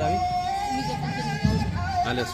አካባቢ አለስ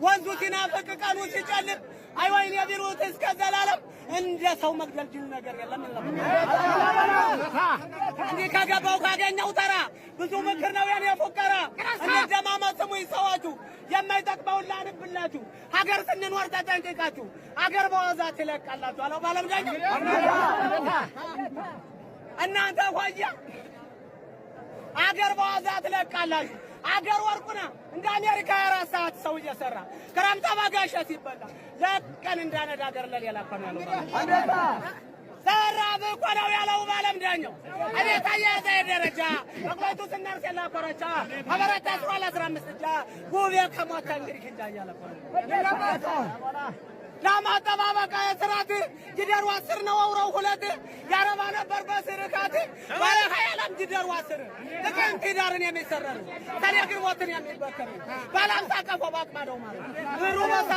ወንዙ ሲናፍቅ ቀኑ ሲጨልም አይወይኔ ቢሩት እስከ ዘላለም እንደ ሰው መግደል ጅል ነገር የለም። እንዲህ ከገባው ካገኘው ተራ ብዙ ምክር ነው የኔ ፉከራ። እንደማመጥ ስሙኝ ሰዋችሁ የማይጠቅመውን ላንብላችሁ። ሀገር ስንኖር ተጠንቅቃችሁ ሀገር በዋዛ ትለቃላችሁ አለው ባለም ዳኝ እናንተ ሆያ ሀገር በዋዛ ትለቃላችሁ። አገር ወርቁና እንደ አሜሪካ 24 ሰዓት ሰው እየሰራ ክረምት ባጋሸት ይበላል። ለቀን እንዳነዳ ሀገር ለሌላ ቀን ያለው አንደታ ዘራብ እኮ ነው ያለው ባለም ዳኘው። አቤት አያዘ ደረጃ በቆይቱ ስናርስ ያላቆረቻ አበረታ 15 እጃ ጉቤ ከሞተ እንግዲህ እንጃያለ ለማጠባበቃ የስራት ጅደሩ 10 ነው አውራው 2 ያረባ ነበር በስርካት ባለሃ ያለም ጅደሩ 10 ለቀን ኪዳርን የሚሰረሩ ታዲያ ወጥን የሚበከሩ ባላምሳ ቀፎ ባቅማደው ማለት ብሩ መሳ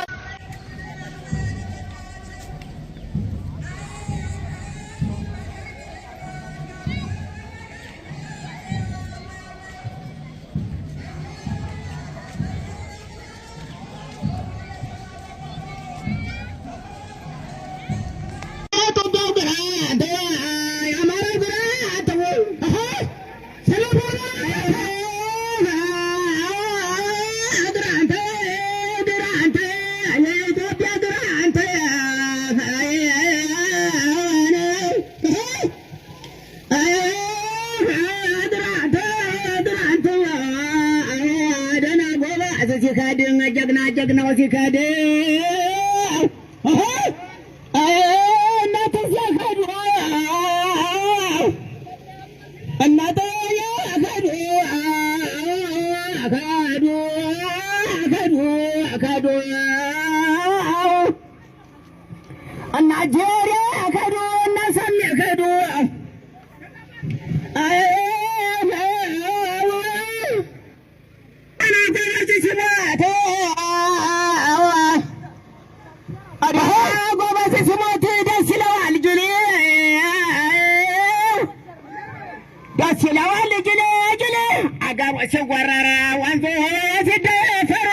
ሲካድ ጀግናው ሲካድ እናት ሲካድ እናት አካዱ እና ጀሬ አካዱ እና ሰሜ አካዱ ጎበዝ ስሞት ደስ ይለዋል ጅሌ ደስ ይለዋል ጅሌ ጅሌ አጋሮ ሲወረረ ወንዞ ሲደፈር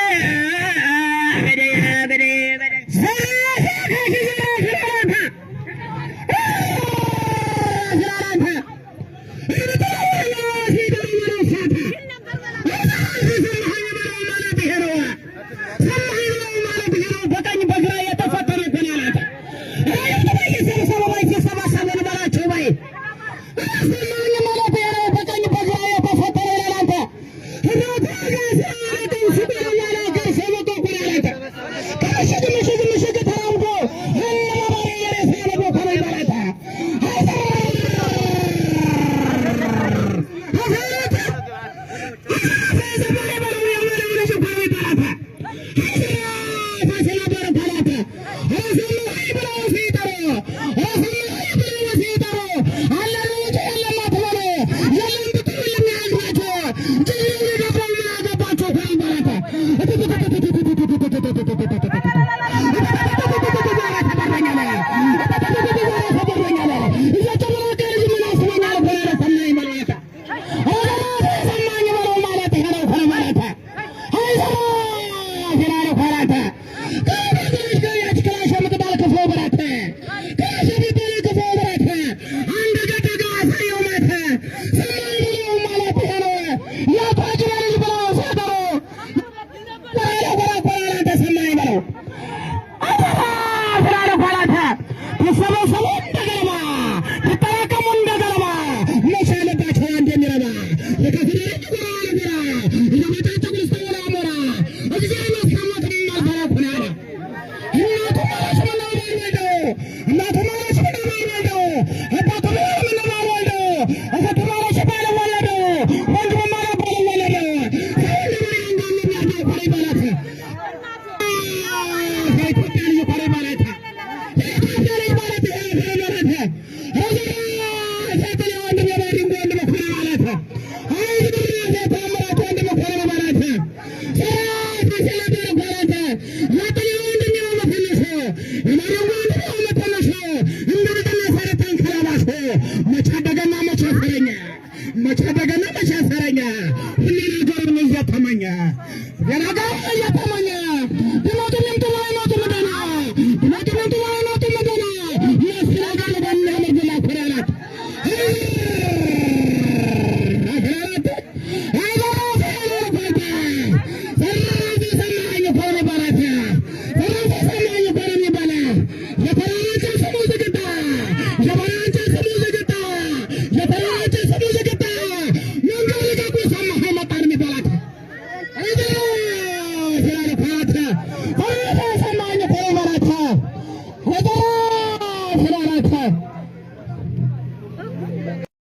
Jabara